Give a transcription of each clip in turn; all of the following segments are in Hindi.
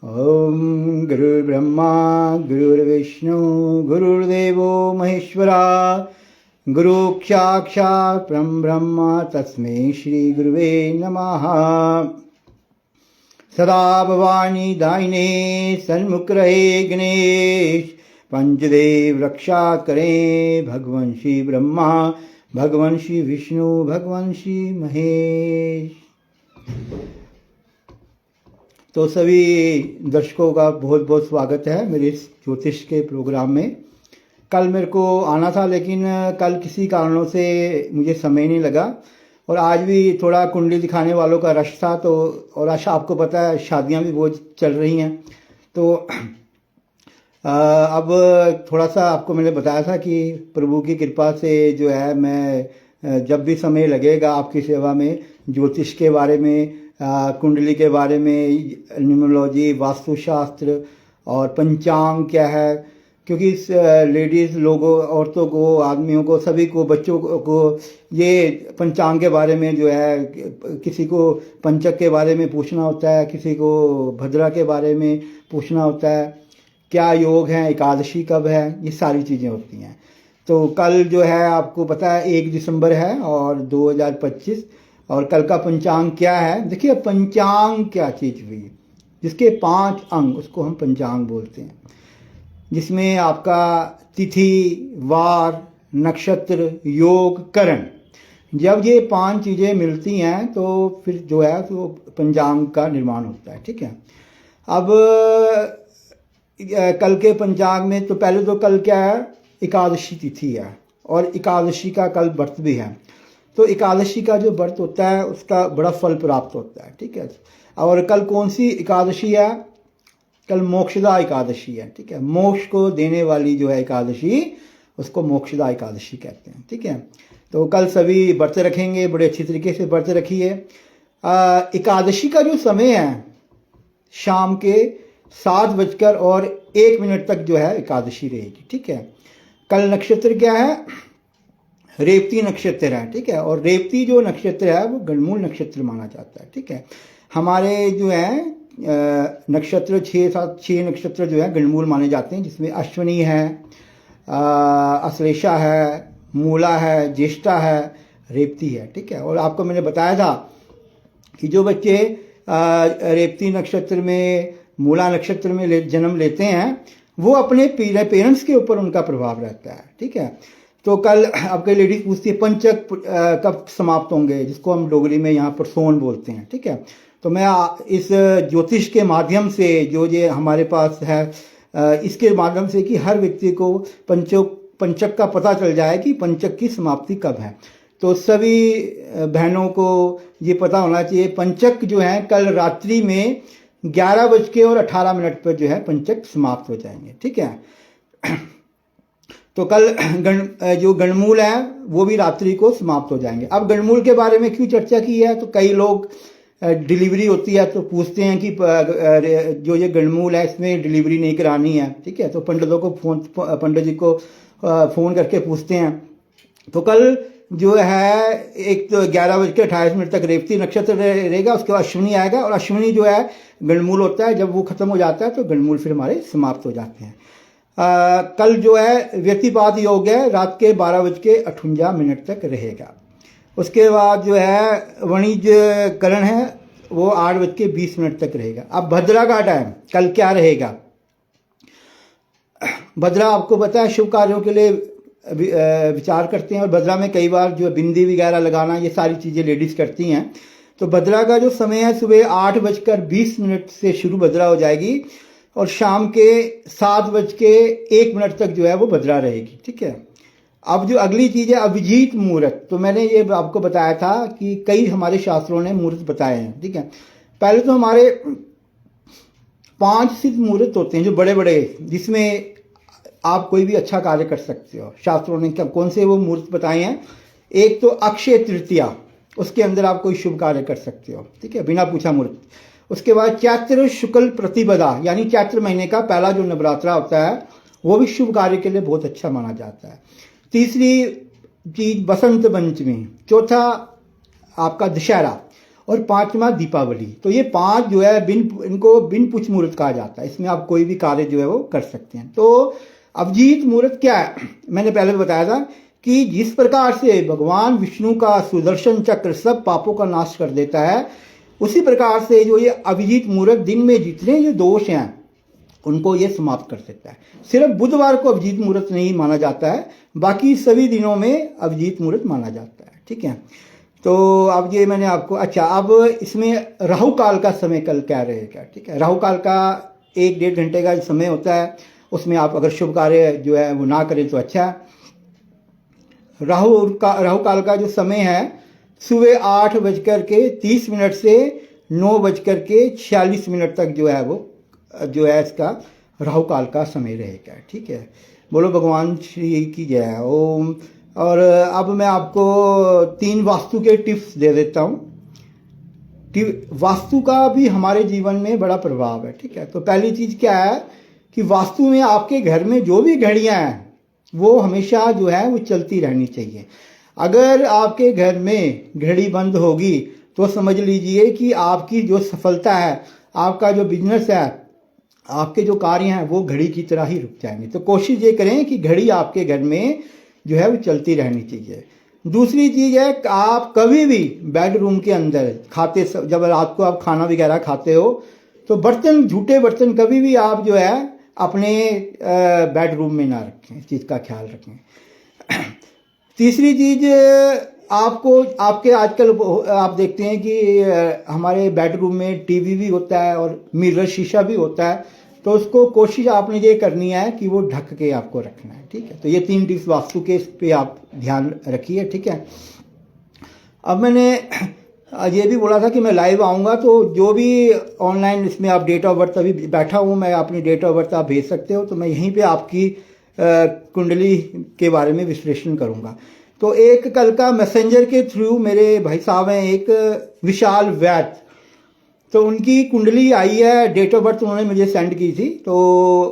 ओम गुरुर्ब्रह्मा गुरुर्विष्णु गुरुर्देवो महेश्वरा गुरु साक्षात् परं ब्रह्म तस्मै श्री गुरुवे नमः। सदा भवानी दाहिने सन्मुख रहे गणेश, पंचदेव रक्षा करें भगवान श्री ब्रह्मा भगवान श्री विष्णु भगवान श्री महेश। तो सभी दर्शकों का बहुत बहुत स्वागत है मेरे इस ज्योतिष के प्रोग्राम में। कल मेरे को आना था लेकिन कल किसी कारणों से मुझे समय नहीं लगा और आज भी थोड़ा कुंडली दिखाने वालों का रश था। तो और आज आपको पता है शादियां भी बहुत चल रही हैं। तो अब थोड़ा सा आपको मैंने बताया था कि प्रभु की कृपा से जो है मैं जब भी समय लगेगा आपकी सेवा में ज्योतिष के बारे में, कुंडली के बारे में, न्यूमरोलॉजी, वास्तुशास्त्र और पंचांग क्या है, क्योंकि लेडीज़ लोगों, औरतों को, आदमियों को, सभी को, बच्चों को ये पंचांग के बारे में जो है, किसी को पंचक के बारे में पूछना होता है, किसी को भद्रा के बारे में पूछना होता है, क्या योग है, एकादशी कब है, ये सारी चीज़ें होती हैं। तो कल जो है आपको पता है 1 दिसंबर है और 2025 और कल का पंचांग क्या है। देखिए पंचांग क्या चीज़ हुई, जिसके 5 अंग उसको हम पंचांग बोलते हैं, जिसमें आपका तिथि, वार, नक्षत्र, योग, करण, जब ये 5 चीज़ें मिलती हैं तो फिर जो है तो पंचांग का निर्माण होता है। ठीक है। अब कल के पंचांग में तो पहले तो कल क्या है, एकादशी तिथि है और एकादशी का कल व्रत भी है। तो एकादशी का जो व्रत होता है उसका बड़ा फल प्राप्त होता है। ठीक है। और कल कौन सी एकादशी है? कल मोक्षदा एकादशी है। ठीक है। मोक्ष को देने वाली जो है एकादशी, उसको मोक्षदा एकादशी कहते हैं। ठीक है। तो कल सभी व्रत रखेंगे, बड़े अच्छी तरीके से व्रत रखिए। एकादशी का जो समय है शाम के 7:01 तक जो है एकादशी रहेगी। ठीक है। कल नक्षत्र क्या है? रेवती नक्षत्र है। ठीक है। और रेवती जो नक्षत्र है वो गणमूल नक्षत्र माना जाता है। ठीक है। हमारे जो है नक्षत्र 6 नक्षत्र जो है गणमूल माने जाते हैं, जिसमें अश्विनी है, अश्लेषा है, मूला है, ज्येष्ठा है, रेवती है। ठीक है। और आपको मैंने बताया था कि जो बच्चे रेवती नक्षत्र में, मूला नक्षत्र में जन्म लेते हैं वो अपने पेरेंट्स के ऊपर उनका प्रभाव रहता है। ठीक है। तो कल आपके लेडीज पूछती है पंचक कब समाप्त होंगे, जिसको हम डोगरी में यहाँ पर सोन बोलते हैं। ठीक है। तो मैं इस ज्योतिष के माध्यम से जो ये हमारे पास है, इसके माध्यम से कि हर व्यक्ति को पंचक का पता चल जाए कि पंचक की समाप्ति कब है। तो सभी बहनों को ये पता होना चाहिए पंचक जो है कल रात्रि में 11:18 पर जो है पंचक समाप्त हो जाएंगे। ठीक है। तो कल जो गणमूल है वो भी रात्रि को समाप्त हो जाएंगे। अब गणमूल के बारे में क्यों चर्चा की है, तो कई लोग डिलीवरी होती है तो पूछते हैं कि जो ये गणमूल है इसमें डिलीवरी नहीं करानी है। ठीक है। तो पंडितों को पंडित जी को फ़ोन करके पूछते हैं। तो कल जो है एक तो 11:28 तक रेवती नक्षत्र रहेगा, उसके बाद अश्विनी आएगा और अश्विनी जो है गणमूल होता है, जब वो खत्म हो जाता है तो गणमूल फिर हमारे समाप्त हो जाते हैं। कल जो है व्यतिपात योग है, रात के 12:58 तक रहेगा। उसके बाद जो है वाणिज्य करण है वो 8:20 तक रहेगा। अब भद्रा का टाइम कल क्या रहेगा? भद्रा आपको पता है शुभ कार्यों के लिए विचार करते हैं और भद्रा में कई बार जो बिंदी वगैरह लगाना, ये सारी चीज़ें लेडीज़ करती हैं। तो भद्रा का जो समय है सुबह 8:20 से शुरू भद्रा हो जाएगी और शाम के 7:01 तक जो है वो भद्रा रहेगी। ठीक है। अब जो अगली चीज़ है अभिजीत मुहूर्त, तो मैंने ये आपको बताया था कि कई हमारे शास्त्रों ने मुहूर्त बताए हैं। ठीक है। पहले तो हमारे 5 सिद्ध मुहूर्त होते हैं जो बड़े बड़े, जिसमें आप कोई भी अच्छा कार्य कर सकते हो। शास्त्रों ने कौन से वो मुहूर्त बताए हैं? एक तो अक्षय तृतीया, उसके अंदर आप कोई शुभ कार्य कर सकते हो। ठीक है, बिना पूछा मुहूर्त। उसके बाद चैत्र शुक्ल प्रतिपदा, यानी चैत्र महीने का पहला जो नवरात्रा होता है वो भी शुभ कार्य के लिए बहुत अच्छा माना जाता है। तीसरी चीज बसंत पंचमी। चौथा आपका दशहरा। और पांचवा दीपावली। तो ये पांच जो है इनको बिन पुछ मुहूर्त कहा जाता है। इसमें आप कोई भी कार्य जो है वो कर सकते हैं। तो अभिजीत मुहूर्त क्या है, मैंने पहले भी बताया था कि जिस प्रकार से भगवान विष्णु का सुदर्शन चक्र सब पापों का नाश कर देता है, उसी प्रकार से जो ये अभिजीत मुहूर्त दिन में जितने जो दोष हैं उनको ये समाप्त कर देता है। सिर्फ बुधवार को अभिजीत मुहूर्त नहीं माना जाता है, बाकी सभी दिनों में अभिजीत मुहूर्त माना जाता है। ठीक है, तो अब ये मैंने आपको, अच्छा अब इसमें राहु काल का समय कल क्या रहेगा। ठीक है, राहु काल का 1-1.5 घंटे का समय होता है, उसमें आप अगर शुभ कार्य जो है वो ना करें तो अच्छा है। राहु काल का जो समय है सुबह 8:30 से 9:46 तक जो है वो जो है इसका राहु काल का समय रहेगा। ठीक है, बोलो भगवान श्री की जय ओम। और अब मैं आपको 3 वास्तु के टिप्स दे देता हूँ। वास्तु का भी हमारे जीवन में बड़ा प्रभाव है। ठीक है, तो पहली चीज़ क्या है कि वास्तु में आपके घर में जो भी घड़ियाँ हैं वो हमेशा जो है वो चलती रहनी चाहिए। अगर आपके घर में घड़ी बंद होगी तो समझ लीजिए कि आपकी जो सफलता है, आपका जो बिजनेस है, आपके जो कार्य हैं वो घड़ी की तरह ही रुक जाएंगे। तो कोशिश ये करें कि घड़ी आपके घर में जो है वो चलती रहनी चाहिए। दूसरी चीज़ है कि आप कभी भी बेडरूम के अंदर जब रात को आप खाना वगैरह खाते हो तो बर्तन, झूठे बर्तन कभी भी आप जो है अपने बेडरूम में ना रखें, इस चीज़ का ख्याल रखें। तीसरी चीज़, आपको आपके आजकल आप देखते हैं कि हमारे बेडरूम में टीवी भी होता है और मिरर शीशा भी होता है, तो उसको कोशिश आपने ये करनी है कि वो ढक के आपको रखना है। ठीक है, तो ये 3 टिप्स वास्तु के इस पे आप ध्यान रखिए। ठीक है, अब मैंने ये भी बोला था कि मैं लाइव आऊँगा, तो जो भी ऑनलाइन इसमें आप डेट ऑफ बर्थ, अभी बैठा हूँ मैं, अपनी डेट ऑफ बर्थ आप भेज सकते हो, तो मैं यहीं पे आपकी कुंडली के बारे में विश्लेषण करूँगा। तो एक कल का मैसेंजर के थ्रू मेरे भाई साहब हैं एक विशाल वैद, तो उनकी कुंडली आई है, डेट ऑफ बर्थ उन्होंने मुझे सेंड की थी। तो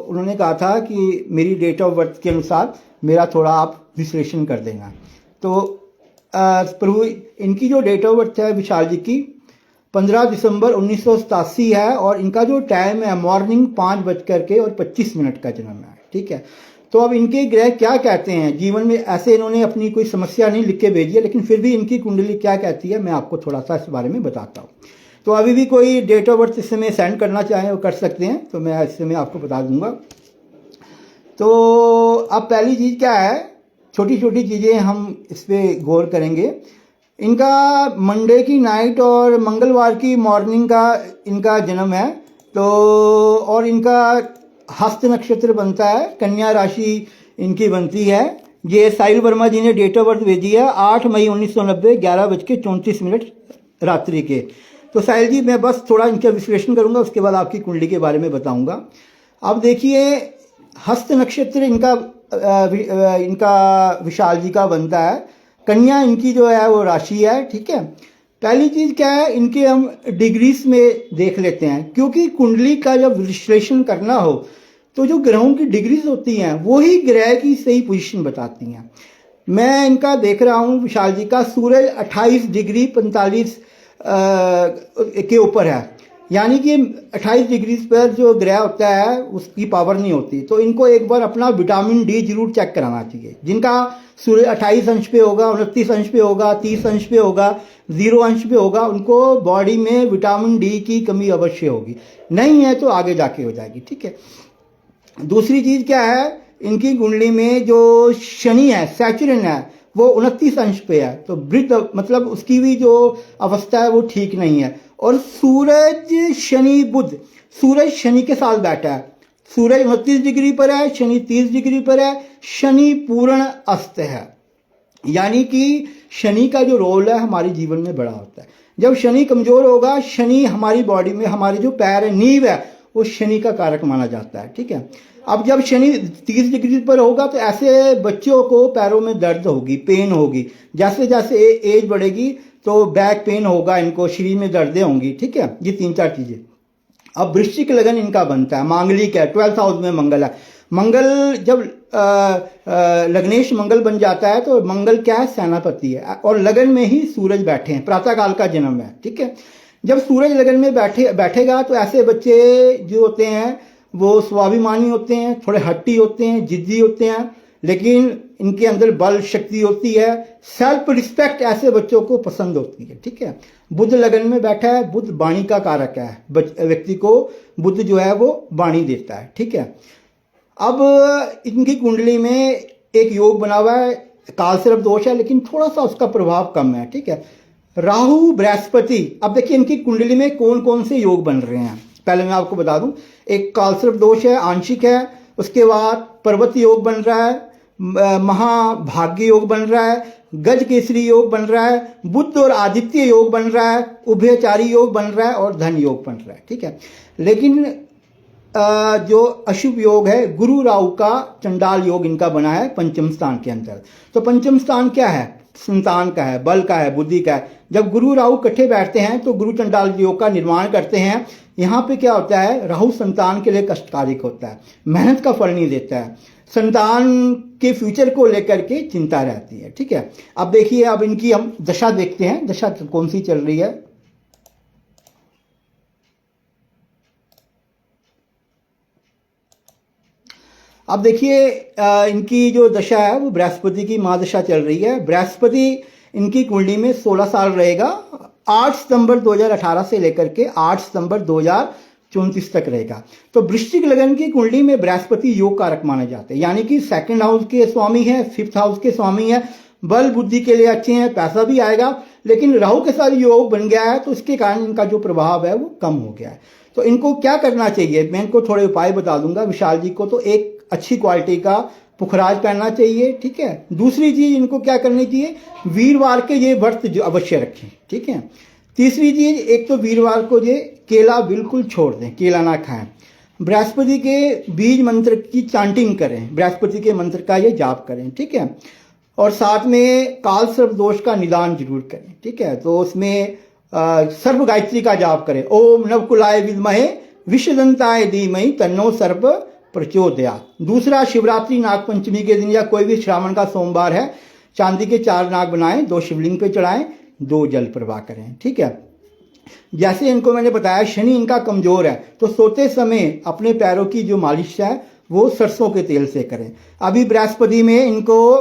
उन्होंने कहा था कि मेरी डेट ऑफ बर्थ के अनुसार मेरा थोड़ा आप विश्लेषण कर देना। तो प्रभु, इनकी जो डेट ऑफ बर्थ है विशाल जी की 15 दिसंबर 1987 है, और इनका जो टाइम है मॉर्निंग 5:25 का जन्म है। ठीक है, तो अब इनके ग्रह क्या कहते हैं जीवन में, ऐसे इन्होंने अपनी कोई समस्या नहीं लिख के भेजी है, लेकिन फिर भी इनकी कुंडली क्या कहती है मैं आपको थोड़ा सा इस बारे में बताता हूँ। तो अभी भी कोई डेट ऑफ बर्थ इस समय सेंड करना चाहें वो कर सकते हैं, तो मैं इस समय आपको बता दूंगा। तो अब पहली चीज़ क्या है, छोटी छोटी चीज़ें हम इस पर गौर करेंगे। इनका मंडे की नाइट और मंगलवार की मॉर्निंग का इनका जन्म है, तो और इनका हस्त नक्षत्र बनता है, कन्या राशि इनकी बनती है। ये साहिल वर्मा जी ने डेट ऑफ बर्थ भेजी है 8 मई 1990 11:34 रात्रि के। तो साहिल जी, मैं बस थोड़ा इनका विश्लेषण करूंगा, उसके बाद आपकी कुंडली के बारे में बताऊंगा। अब देखिए, हस्त नक्षत्र इनका विशाल जी का बनता है, कन्या इनकी जो है वो राशि है। ठीक है, पहली चीज़ क्या है, इनके हम डिग्रीज में देख लेते हैं, क्योंकि कुंडली का जब विश्लेषण करना हो तो जो ग्रहों की डिग्रीज होती हैं वो ही ग्रह की सही पोजीशन बताती हैं। मैं इनका देख रहा हूँ विशाल जी का, सूरज 28 डिग्री 45 के ऊपर है, यानी कि 28 डिग्री पर जो ग्रह होता है उसकी पावर नहीं होती। तो इनको एक बार अपना विटामिन डी जरूर चेक कराना चाहिए। जिनका सूर्य 28 अंश पे होगा, 29 अंश पे होगा, 30 अंश पे होगा, 0 अंश पे होगा, उनको बॉडी में विटामिन डी की कमी अवश्य होगी, नहीं है तो आगे जाके हो जाएगी। ठीक है, दूसरी चीज क्या है, इनकी कुंडली में जो शनि है, सैचुरन है, वो 29 अंश पे है, तो वृद्ध मतलब उसकी भी जो अवस्था है वो ठीक नहीं है। और सूरज शनि बुध, सूरज शनि के साथ बैठा है, सूरज 29 डिग्री पर है, शनि 30 डिग्री पर है, शनि पूर्ण अस्त है, यानी कि शनि का जो रोल है हमारे जीवन में बड़ा होता है। जब शनि कमजोर होगा, शनि हमारी बॉडी में, हमारे जो पैर है, नींव है, वो शनि का कारक माना जाता है। ठीक है, अब जब शनि 30 डिग्री पर होगा तो ऐसे बच्चों को पैरों में दर्द होगी, पेन होगी, जैसे जैसे एज बढ़ेगी तो बैक पेन होगा, इनको शरीर में दर्दें होंगी। ठीक है, ये 3-4 चीजें। अब वृश्चिक लगन इनका बनता है, मांगलिक है, 12th हाउस में मंगल है। मंगल जब लग्नेश मंगल बन जाता है तो मंगल क्या है, सेनापति है, और लगन में ही सूरज बैठे हैं, प्रातःकाल का जन्म है, ठीक है। जब सूरज लगन में बैठेगा तो ऐसे बच्चे जो होते हैं वो स्वाभिमानी होते हैं, थोड़े हट्टी होते हैं, जिद्दी होते हैं, लेकिन इनके अंदर बल शक्ति होती है, सेल्फ रिस्पेक्ट ऐसे बच्चों को पसंद होती है, ठीक है। बुध लगन में बैठा है, बुध वाणी का कारक है, व्यक्ति को बुध जो है वो वाणी देता है, ठीक है। अब इनकी कुंडली में एक योग बना हुआ है, कालसर्प दोष है, लेकिन थोड़ा सा उसका प्रभाव कम है, ठीक है। राहु बृहस्पति, अब देखिए इनकी कुंडली में कौन कौन से योग बन रहे हैं, पहले मैं आपको बता दूं। एक कालसर्प दोष है, आंशिक है, उसके बाद पर्वत योग बन रहा है, महाभाग्य योग बन रहा है, गज केसरी योग बन रहा है, बुध और आदित्य योग बन रहा है, उभयचारी योग बन रहा है, और धन योग बन रहा है, ठीक है। लेकिन जो अशुभ योग है, गुरु राहु का चंडाल योग इनका बना है पंचम स्थान के अंदर। तो पंचम स्थान क्या है, संतान का है, बल का है, बुद्धि का है। जब गुरु राहु इकट्ठे बैठते हैं तो गुरु चंडाल योग का निर्माण करते हैं। यहाँ पे क्या होता है, राहु संतान के लिए कष्टकारिक होता है, मेहनत का फल नहीं देता है, संतान के फ्यूचर को लेकर के चिंता रहती है, ठीक है। अब देखिए, अब इनकी हम दशा देखते हैं, दशा कौन सी चल रही है। अब देखिए इनकी जो दशा है वो बृहस्पति की महादशा चल रही है। बृहस्पति इनकी कुंडली में 16 साल रहेगा, 8 सितंबर 2018 से लेकर के 8 सितंबर 2034 तक रहेगा। तो वृश्चिक लगन की कुंडली में बृहस्पति योग कारक माने जाते हैं, यानी कि सेकंड हाउस के स्वामी है, फिफ्थ हाउस के स्वामी है, बल बुद्धि के लिए अच्छे हैं, पैसा भी आएगा। लेकिन राहु के साथ योग बन गया है तो उसके कारण इनका जो प्रभाव है वो कम हो गया है। तो इनको क्या करना चाहिए, मैं इनको थोड़े उपाय बता दूंगा। विशाल जी को तो एक अच्छी क्वालिटी का पुखराज पहनना चाहिए, ठीक है। दूसरी चीज इनको क्या करनी चाहिए, वीरवार के ये व्रत जो अवश्य रखें, ठीक है। तीसरी चीज, एक तो वीरवार को ये केला बिल्कुल छोड़ दें, केला ना खाएं। बृहस्पति के बीज मंत्र की चांटिंग करें, बृहस्पति के मंत्र का ये जाप करें, ठीक है। और साथ में काल सर्प दोष का निदान जरूर करें, ठीक है। तो उसमें सर्प गायत्री का जाप करें, ओम नवकुलाय विद्महे विषदंताय धीमहि तन्नो सर्प प्रचोदयात्। दूसरा, शिवरात्रि नागपंचमी के दिन या कोई भी श्रावण का सोमवार है, चांदी के 4 नाग बनाएं, 2 शिवलिंग पे चढ़ाएं, 2 जल प्रवाह करें, ठीक है। जैसे इनको मैंने बताया शनि इनका कमजोर है, तो सोते समय अपने पैरों की जो मालिश है वो सरसों के तेल से करें। अभी बृहस्पति में इनको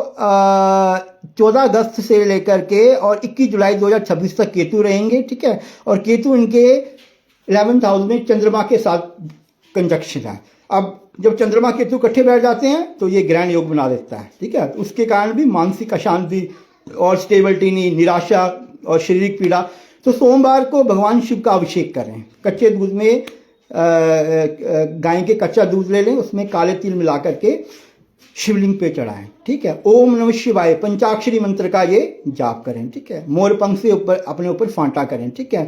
14 अगस्त से लेकर के और 21 जुलाई 2026 तक केतु रहेंगे, ठीक है। और केतु इनके 11th हाउस में चंद्रमा के साथ कंजक्शन है। अब जब चंद्रमा केतु इकट्ठे बैठ जाते हैं तो ये ग्रहण योग बना देता है, ठीक है। उसके कारण भी मानसिक अशांति और स्टेबिलिटी नहीं, निराशा और शारीरिक पीड़ा। तो सोमवार को भगवान शिव का अभिषेक करें, कच्चे दूध में गाय के कच्चा दूध ले लें, उसमें काले तिल मिला करके शिवलिंग पे चढ़ाएं, ठीक है। ओम नमः शिवाय पंचाक्षरी मंत्र का ये जाप करें, ठीक है। मोर पंख से ऊपर अपने ऊपर फांटा करें, ठीक है।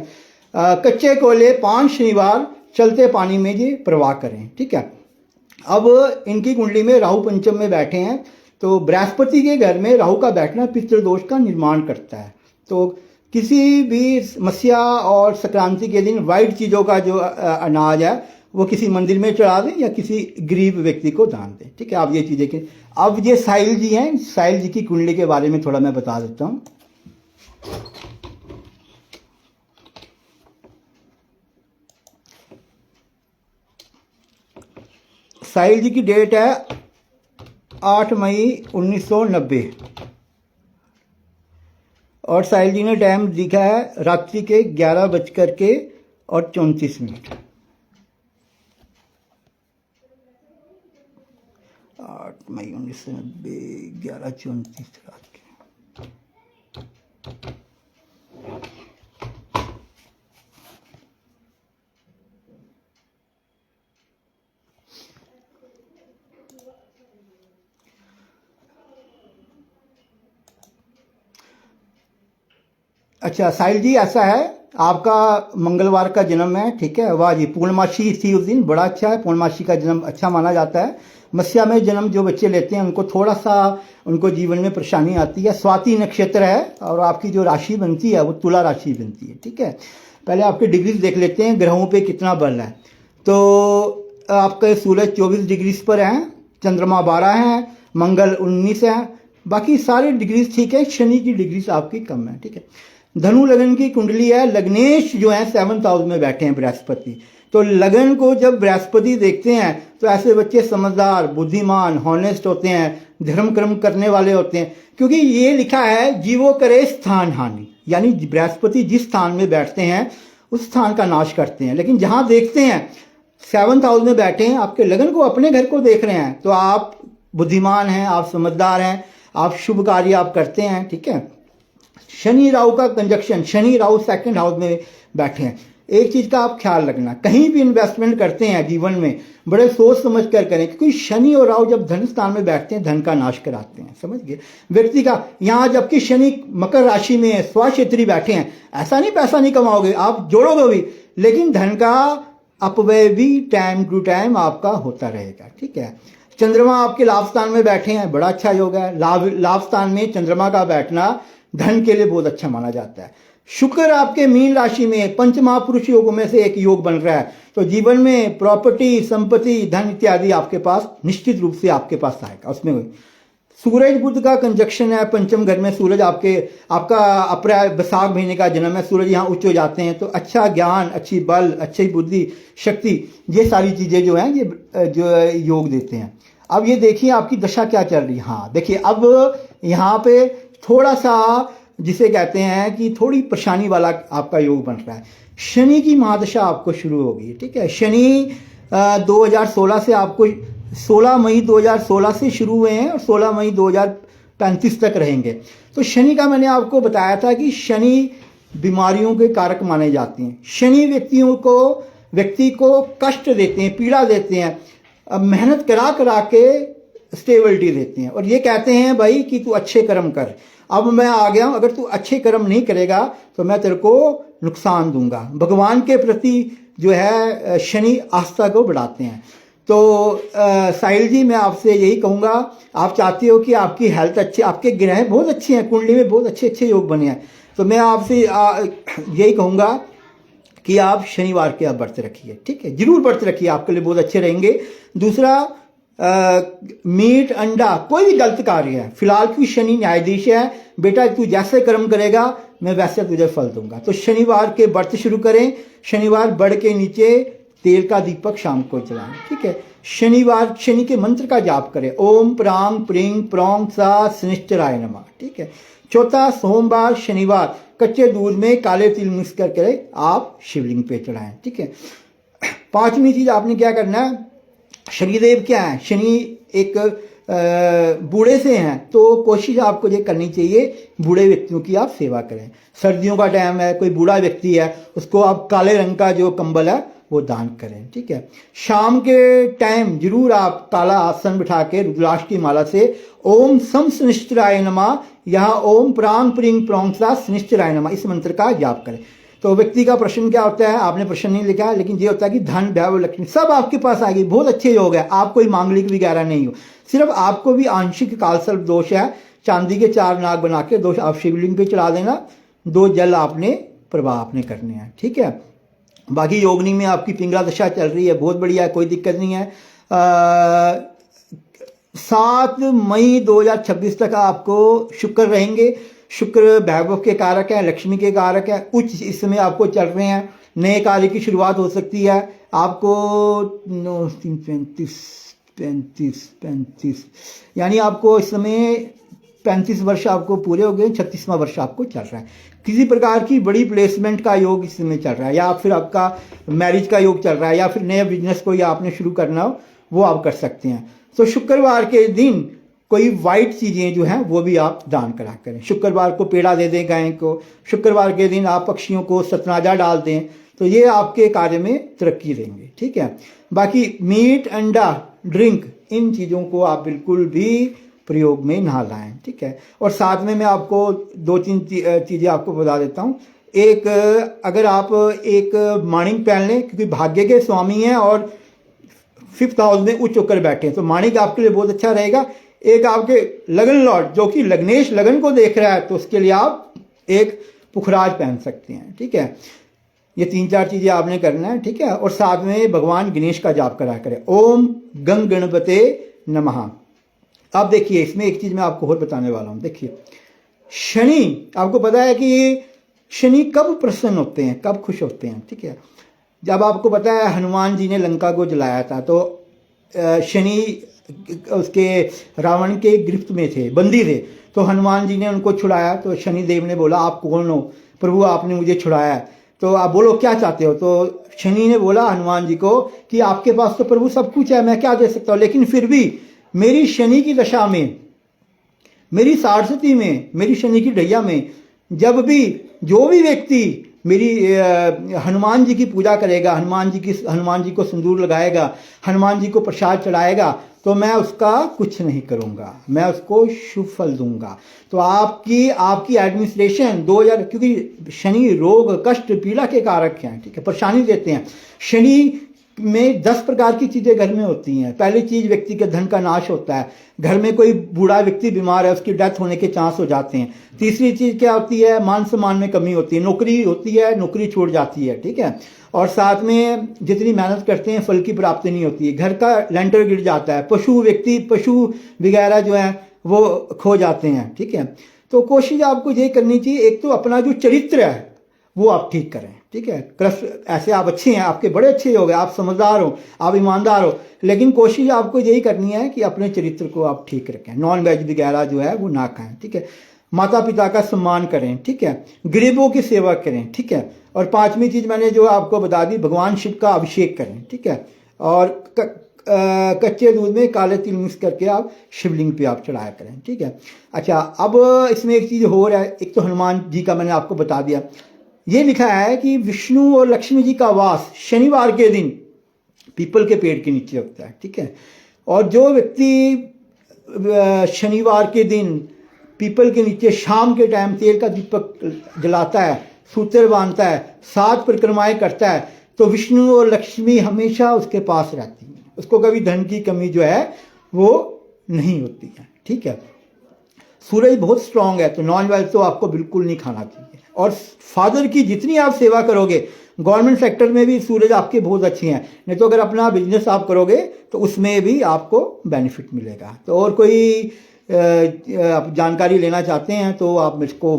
कच्चे कोयले 5 शनिवार चलते पानी में ये प्रवाह करें, ठीक है। अब इनकी कुंडली में राहु पंचम में बैठे हैं, तो बृहस्पति के घर में राहु का बैठना पितृदोष का निर्माण करता है। तो किसी भी मस्या और संक्रांति के दिन वाइट चीज़ों का जो अनाज है वो किसी मंदिर में चढ़ा दें या किसी गरीब व्यक्ति को दान दें, ठीक है। आप ये चीज़ें कि अब ये साहिल जी हैं, साहिल जी की कुंडली के बारे में थोड़ा मैं बता देता हूँ। साहिल जी की डेट है 8 मई 1990 और साहिल जी ने टाइम लिखा है रात्रि के 11:34 8 मई 1990 11:34 रात के। अच्छा साहिल जी, ऐसा है आपका मंगलवार का जन्म है, ठीक है। वाह जी, पूर्णमासी थी उस दिन, बड़ा अच्छा है, पूर्णमासी का जन्म अच्छा माना जाता है। मत्स्या में जन्म जो बच्चे लेते हैं उनको थोड़ा सा उनको जीवन में परेशानी आती है। स्वाति नक्षत्र है और आपकी जो राशि बनती है वो तुला राशि बनती है, ठीक है। पहले आपके डिग्रीज देख लेते हैं, ग्रहों पे कितना बल है। तो आपका सूरज 24 डिग्रीज पर है, चंद्रमा 12 है, मंगल 19 है, बाकी सारी डिग्रीज ठीक है, शनि की डिग्रीज आपकी कम है। ठीक है, धनु लगन की कुंडली है, लग्नेश जो है 7th हाउस में बैठे हैं बृहस्पति। तो लगन को जब बृहस्पति देखते हैं तो ऐसे बच्चे समझदार, बुद्धिमान, हॉनेस्ट होते हैं, धर्म कर्म करने वाले होते हैं, क्योंकि ये लिखा है जीवो करे स्थान हानि, यानी बृहस्पति जिस स्थान में बैठते हैं उस स्थान का नाश करते हैं। लेकिन जहां देखते हैं 7th हाउस में बैठे हैं, आपके लगन को, अपने घर को देख रहे हैं, तो आप बुद्धिमान हैं, आप समझदार हैं, आप शुभ कार्य आप करते हैं। ठीक है, शनि राहु का conjunction, Shani Rahu 2nd house में बैठे हैं। एक चीज का आप ख्याल रखना, कहीं भी इन्वेस्टमेंट करते हैं जीवन में बड़े सोच समझ कर करें, क्योंकि शनि और राहु जब धन स्थान में बैठते हैं धन का नाश कराते हैं, समझ गए व्यक्ति का। यहाँ जबकि शनि मकर राशि में स्वक्षेत्री बैठे हैं, ऐसा नहीं पैसा नहीं कमाओगे, आप जोड़ोगे भी, लेकिन धन का अपव्यय भी टाइम टू टाइम आपका होता रहेगा। ठीक है, चंद्रमा आपके लाभ स्थान में बैठे हैं, बड़ा अच्छा योग है। लाभ स्थान में चंद्रमा का बैठना धन के लिए बहुत अच्छा माना जाता है। शुक्र आपके मीन राशि में पंच महापुरुष योगों में से एक योग बन रहा है, तो जीवन में प्रॉपर्टी, संपत्ति, धन इत्यादि आपके पास निश्चित रूप से आपके पास आएगा। उसमें सूरज बुध का कंजक्शन है, पंचम घर में सूरज आपका अप्रैल बैसाख महीने का जन्म है, सूरज यहाँ उच्च हो जाते हैं, तो अच्छा ज्ञान, अच्छी बल, अच्छी बुद्धि, शक्ति, ये सारी चीजें जो हैं ये जो योग देते हैं। अब ये देखिए आपकी दशा क्या चल रही है। हाँ देखिए, अब यहाँ पे थोड़ा सा जिसे कहते हैं कि थोड़ी परेशानी वाला आपका योग बन रहा है। शनि की महादशा आपको शुरू होगी। ठीक है, शनि 2016 से आपको 16 मई 2016 से शुरू हुए हैं और 16 मई 2035 तक रहेंगे। तो शनि का मैंने आपको बताया था कि शनि बीमारियों के कारक माने जाते हैं। शनि व्यक्ति को कष्ट देते हैं, पीड़ा देते हैं, मेहनत करा करा के स्टेबिलिटी देते हैं, और ये कहते हैं भाई कि तू अच्छे कर्म कर, अब मैं आ गया हूं, अगर तू अच्छे कर्म नहीं करेगा तो मैं तेरे को नुकसान दूंगा। भगवान के प्रति जो है शनि आस्था को बढ़ाते हैं। तो साहिल जी, मैं आपसे यही कहूंगा, आप चाहते हो कि आपकी हेल्थ अच्छी, आपके ग्रह बहुत अच्छे हैं, कुंडली में बहुत अच्छे अच्छे योग बने हैं, तो मैं आपसे यही कहूंगा कि आप शनिवार के आप व्रत रखिए। ठीक है, जरूर व्रत रखिए, आपके लिए बहुत अच्छे रहेंगे। दूसरा, मीट अंडा कोई भी गलत कार्य है, फिलहाल क्योंकि शनि न्यायाधीश है, बेटा तू जैसे कर्म करेगा मैं वैसे तुझे फल दूंगा। तो शनिवार के व्रत शुरू करें, शनिवार बड़ के नीचे तेल का दीपक शाम को जलाएं। ठीक है, शनिवार शनि के मंत्र का जाप करें, ओम प्रांग प्रिंग प्रोंग सा शनिश्चराय नमः। ठीक है, चौथा, सोमवार शनिवार कच्चे दूध में काले तिल मिक्स करके आप शिवलिंग पे चढ़ाएं। ठीक है, 5वीं चीज आपने क्या करना है, शनिदेव क्या है, शनि एक बूढ़े से हैं, तो कोशिश आपको ये करनी चाहिए बूढ़े व्यक्तियों की आप सेवा करें। सर्दियों का टाइम है, कोई बूढ़ा व्यक्ति है, उसको आप काले रंग का जो कंबल है वो दान करें। ठीक है, शाम के टाइम जरूर आप काला आसन बिठा के रुद्राक्ष की माला से ओम सम शनिश्चराय नमः, यहाँ ओम प्रांग प्रिंग प्रोंगसा शनिश्चराय नमः, इस मंत्र का जाप करें। तो व्यक्ति का प्रश्न क्या होता है, आपने प्रश्न नहीं लिखा है, लेकिन ये होता है कि धन, वैभव, लक्ष्मी सब आपके पास आएगी, बहुत अच्छे योग है। आप कोई मांगलिक वगैरह नहीं हो, सिर्फ आपको भी आंशिक कालसर्प दोष है। चांदी के 4 नाग बना के दोष आप शिवलिंग पे चढ़ा देना, 2 जल आपने प्रवाह आपने करने हैं। ठीक है, बाकी योगनी में आपकी पिंगला दशा चल रही है, बहुत बढ़िया है, कोई दिक्कत नहीं है। 7 मई 2026 तक आपको शुक्र रहेंगे। शुक्र वैभव के कारक है, लक्ष्मी के कारक है, उच्च इस समय आपको चल रहे हैं, नए कार्य की शुरुआत हो सकती है आपको। 9 3 35 यानी आपको इस समय 35 वर्ष आपको पूरे हो गए, 36वां वर्ष आपको चल रहा है। किसी प्रकार की बड़ी प्लेसमेंट का योग इस समय चल रहा है, या फिर आपका मैरिज का योग चल रहा है, या फिर नया बिजनेस कोई आपने शुरू करना हो वो आप कर सकते हैं। तो शुक्रवार के दिन कोई वाइट चीजें जो हैं वो भी आप दान करा करें। शुक्रवार को पेड़ा दे दें गाय को, शुक्रवार के दिन आप पक्षियों को सतनाजा डाल दें, तो ये आपके कार्य में तरक्की देंगे। ठीक है, बाकी मीट, अंडा, ड्रिंक, इन चीजों को आप बिल्कुल भी प्रयोग में ना लाएं। ठीक है, और साथ में मैं आपको 2-3 चीजें आपको बता देता हूं। एक, अगर आप एक माणिक पहन लें, क्योंकि भाग्य के स्वामी हैं और 5th हाउस में उच्च होकर बैठे हैं, तो माणिक आपके लिए बहुत अच्छा रहेगा। एक आपके लगन लॉर्ड जो कि लग्नेश लगन को देख रहा है, तो उसके लिए आप एक पुखराज पहन सकते हैं। ठीक है, ये 3-4 चीजें आपने करना है। ठीक है, और साथ में भगवान गणेश का जाप करा करें, ओम गंग गणपते नमः। अब देखिए इसमें एक चीज मैं आपको और बताने वाला हूं। देखिए शनि, आपको पता है कि शनि कब प्रसन्न होते हैं, कब खुश होते हैं, ठीक है। जब आपको पता है हनुमान जी ने लंका को जलाया था, तो शनि उसके रावण के गिरफ्त में थे, बंदी थे, तो हनुमान जी ने उनको छुड़ाया। तो शनि देव ने बोला आप कौन हो प्रभु, आपने मुझे छुड़ाया, तो आप बोलो क्या चाहते हो। तो शनि ने बोला हनुमान जी को कि आपके पास तो प्रभु सब कुछ है, मैं क्या दे सकता हूँ, लेकिन फिर भी मेरी शनि की दशा में, मेरी सारस्वती में, मेरी शनि की ढैया में, जब भी जो भी व्यक्ति मेरी हनुमान जी की पूजा करेगा, हनुमान जी को सिंदूर लगाएगा, हनुमान जी को प्रसाद चढ़ाएगा, तो मैं उसका कुछ नहीं करूंगा, मैं उसको शुभ फल दूंगा। तो आपकी एडमिनिस्ट्रेशन 2000, क्योंकि शनि रोग कष्ट पीड़ा के कारक हैं, ठीक है, परेशानी देते हैं। शनि में 10 प्रकार की चीजें घर में होती हैं। पहली चीज व्यक्ति के धन का नाश होता है, घर में कोई बूढ़ा व्यक्ति बीमार है उसकी डेथ होने के चांस हो जाते हैं। तीसरी चीज क्या होती है, मान सम्मान में कमी होती है, नौकरी होती है, नौकरी छूट जाती है, ठीक है। और साथ में जितनी मेहनत करते हैं फल की प्राप्ति नहीं होती है, घर का लेंटर गिर जाता है, पशु वगैरह जो है वो खो जाते हैं, ठीक है। तो कोशिश आपको ये करनी चाहिए, एक तो अपना जो चरित्र है वो आप ठीक करें, ठीक है। कृष्ण ऐसे आप अच्छे हैं, आपके बड़े अच्छे हो गए, आप समझदार हो, आप ईमानदार हो, लेकिन कोशिश आपको यही करनी है कि अपने चरित्र को आप ठीक रखें, नॉन वेज वगैरह जो है वो ना खाएं, ठीक है। माता पिता का सम्मान करें, ठीक है, गरीबों की सेवा करें, ठीक है। और 5वीं चीज मैंने जो आपको बता दी, भगवान शिव का अभिषेक करें, ठीक है। और कच्चे दूध में काले तिल मिक्स करके आप शिवलिंग पे आप चढ़ाया करें, ठीक है। अच्छा, अब इसमें एक चीज हो रहा है, एक तो हनुमान जी का मैंने आपको बता दिया, ये लिखा है कि विष्णु और लक्ष्मी जी का वास शनिवार के दिन पीपल के पेड़ के नीचे होता है, ठीक है। और जो व्यक्ति शनिवार के दिन पीपल के नीचे शाम के टाइम तेल का दीपक जलाता है, सूत्र बांधता है, 7 परिक्रमाएं करता है, तो विष्णु और लक्ष्मी हमेशा उसके पास रहती है, उसको कभी धन की कमी जो है वो नहीं होती है, ठीक है। सूरज बहुत स्ट्रांग है, तो नॉन वेज तो आपको बिल्कुल नहीं खाना चाहिए। और फादर की जितनी आप सेवा करोगे, गवर्नमेंट सेक्टर में भी सूरज आपके बहुत अच्छे हैं, नहीं तो अगर अपना बिजनेस आप करोगे तो उसमें भी आपको बेनिफिट मिलेगा। तो और कोई आप जानकारी लेना चाहते हैं तो आप मुझको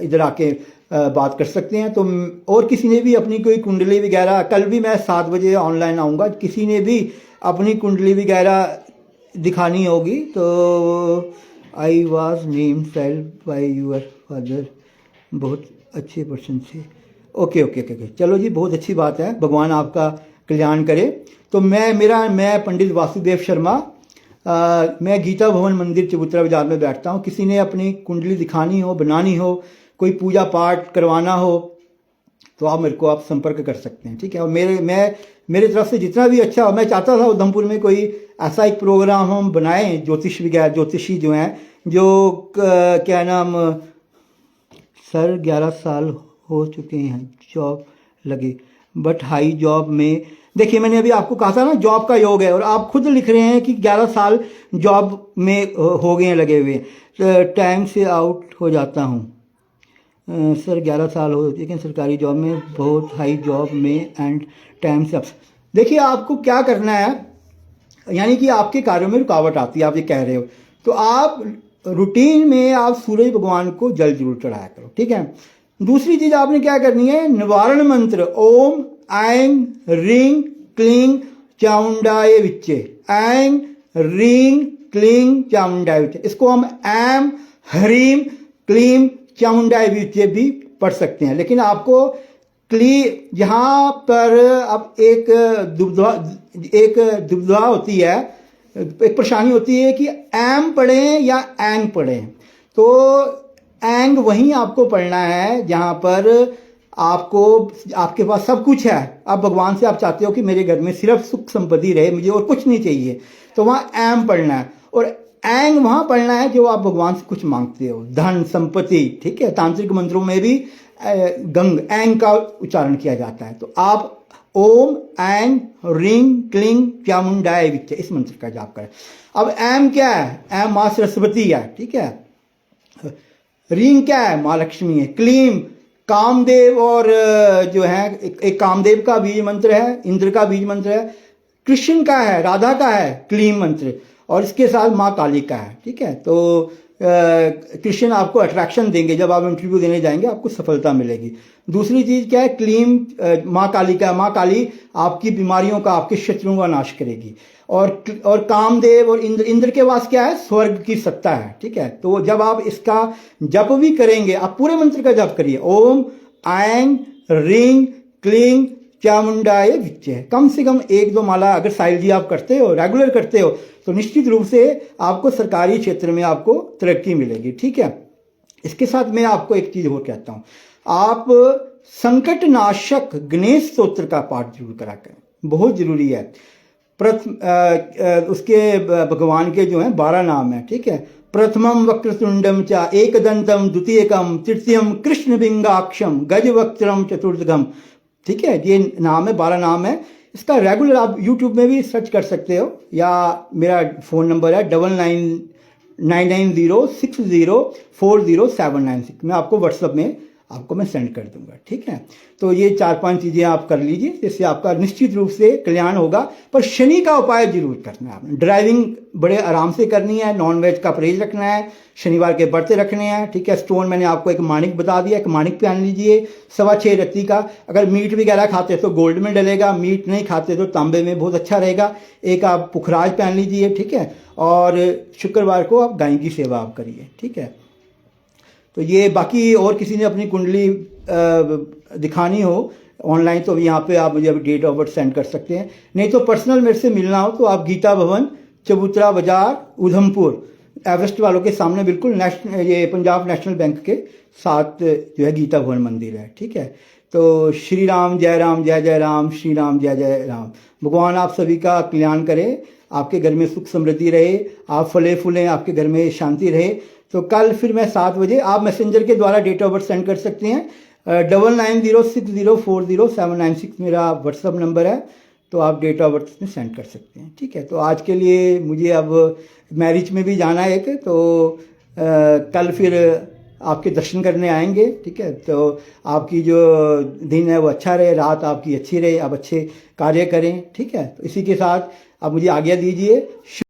इधर आके बात कर सकते हैं। तो और किसी ने भी अपनी कोई कुंडली वगैरह, कल भी मैं 7 बजे ऑनलाइन आऊँगा, किसी ने भी अपनी कुंडली वगैरह दिखानी होगी तो I was name self by your father, बहुत अच्छे पर्सन से। ओके ओके ओके, चलो जी, बहुत अच्छी बात है, भगवान आपका कल्याण करे। तो मैं पंडित वासुदेव शर्मा, मैं गीता भवन मंदिर चबूतरा बाजार में बैठता हूँ। किसी ने अपनी कुंडली दिखानी हो, बनानी हो, कोई पूजा पाठ करवाना हो तो आप मेरे को आप संपर्क कर सकते हैं, ठीक है। और मेरे तरफ से जितना भी अच्छा हो, मैं चाहता था उधमपुर में कोई ऐसा एक प्रोग्राम हम बनाएं, ज्योतिष वगैरह, ज्योतिषी जो हैं, जो क्या नाम सर 11 साल हो चुके हैं जॉब लगी, बट हाई जॉब में, देखिए मैंने अभी आपको कहा था ना जॉब का योग है, और आप खुद लिख रहे हैं कि 11 साल जॉब में हो गए हैं लगे हुए, टाइम से आउट हो जाता हूँ सर 11 साल हो, लेकिन सरकारी जॉब में, बहुत हाई जॉब में एंड टाइम से। देखिए आपको क्या करना है, यानी कि आपके कार्यों में रुकावट आती है, आप ये कह रहे हो, तो आप रूटीन में आप सूरज भगवान को जल जरूर चढ़ाया करो, ठीक है। दूसरी चीज आपने क्या करनी है, निवारण मंत्र ओम ऐं ह्रीं क्लीं चामुंडाय विच्चे, ऐं ह्रीं क्लीं चामुंडाय विच्चे, इसको हम ऐं ह्रीं क्लीं चामुंडाय विच्चे भी पढ़ सकते हैं। लेकिन आपको यहाँ पर अब एक दुविधा होती है, एक परेशानी होती है कि एम पढ़ें या एंग पढ़ें। तो एंग वहीं आपको पढ़ना है जहां पर आपके पास सब कुछ है, आप भगवान से आप चाहते हो कि मेरे घर में सिर्फ सुख संपत्ति रहे, मुझे और कुछ नहीं चाहिए, तो वहां एम पढ़ना है। और एंग वहां पढ़ना है जो आप भगवान से कुछ मांगते हो, धन संपत्ति, ठीक है। तांत्रिक मंत्रों में भी गंग एंग का उच्चारण किया जाता है। तो आप ओम ऐं ह्रीं क्लीं चामुंडाय विच्चे, इस मंत्र का जाप करें। अब एम क्या है, एम माँ सरस्वती है, ठीक है। ह्रीं क्या है, माँ लक्ष्मी है। क्लीं कामदेव, और जो है एक कामदेव का बीज मंत्र है, इंद्र का बीज मंत्र है। कृष्ण का है, राधा का है क्लीम मंत्र, और इसके साथ माँ काली का है। ठीक है, तो कृष्ण आपको अट्रैक्शन देंगे, जब आप इंटरव्यू देने जाएंगे आपको सफलता मिलेगी। दूसरी चीज क्या है, क्लीम माँ काली का, माँ काली आपकी बीमारियों का, आपके शत्रुओं का नाश करेगी। और कामदेव और इंद्र के पास क्या है, स्वर्ग की सत्ता है। ठीक है, तो जब आप इसका जप भी करेंगे, आप पूरे मंत्र का जप करिए, ओम ऐं ह्रीं क्लीं चामुंडाय विच्चे, कम से कम 1-2 माला अगर साहिल जी आप करते हो, रेगुलर करते हो, तो निश्चित रूप से आपको सरकारी क्षेत्र में आपको तरक्की मिलेगी। ठीक है, इसके साथ मैं आपको एक चीज और कहता हूं, आप संकट नाशक गणेश स्तोत्र का पाठ जरूर करा करें, बहुत जरूरी है। उसके भगवान के जो है 12 नाम है। ठीक है, प्रथमम वक्रतुंडम च एकदंतम द्वितीयकम तृतीयम कृष्ण बिंगाक्षम गजवक्त्रम चतुर्थकम। ठीक है, ये नाम है, 12 नाम है। इसका रेगुलर आप यूट्यूब में भी सर्च कर सकते हो, या मेरा फ़ोन नंबर है 9990604076। मैं आपको व्हाट्सएप में आपको मैं सेंड कर दूंगा। ठीक है, तो ये 4-5 चीज़ें आप कर लीजिए, जिससे आपका निश्चित रूप से कल्याण होगा। पर शनि का उपाय जरूर करना है आपने। ड्राइविंग बड़े आराम से करनी है, नॉन वेज का परहेज रखना है, शनिवार के व्रत रखने हैं। ठीक है, स्टोन मैंने आपको एक माणिक बता दिया, एक माणिक पहन लीजिए 6.25 रत्ती का। अगर मीट वगैरह खाते तो गोल्ड में डलेगा, मीट नहीं खाते तो तांबे में, बहुत अच्छा रहेगा। एक आप पुखराज पहन लीजिए। ठीक है, और शुक्रवार को आप गाय की सेवा आप करिए। ठीक है, तो ये बाकी और किसी ने अपनी कुंडली दिखानी हो ऑनलाइन, तो यहाँ पे आप मुझे अभी डेट ऑफ बर्थ सेंड कर सकते हैं। नहीं तो पर्सनल मेरे से मिलना हो तो आप गीता भवन, चबूतरा बाजार, उधमपुर, एवरेस्ट वालों के सामने, बिल्कुल ये पंजाब नेशनल बैंक के साथ जो है गीता भवन मंदिर है। ठीक है, तो श्री राम जय राम, जय जय राम, श्री राम जय जय राम। भगवान आप सभी का कल्याण करे, आपके घर में सुख समृद्धि रहे, आप फले फूलें, आपके घर में शांति रहे। तो कल फिर मैं 7 बजे, आप मैसेंजर के द्वारा डेट ऑफ बर्थ सेंड कर सकते हैं। 9906040796 मेरा व्हाट्सअप नंबर है, तो आप डेट ऑफ बर्थ में सेंड कर सकते हैं। ठीक है, तो आज के लिए मुझे अब मैरिज में भी जाना है एक, तो कल फिर आपके दर्शन करने आएंगे। ठीक है, तो आपकी जो दिन है वो अच्छा रहे, रात आपकी अच्छी रहे, आप अच्छे कार्य करें। ठीक है, तो इसी के साथ आप मुझे आज्ञा दीजिए।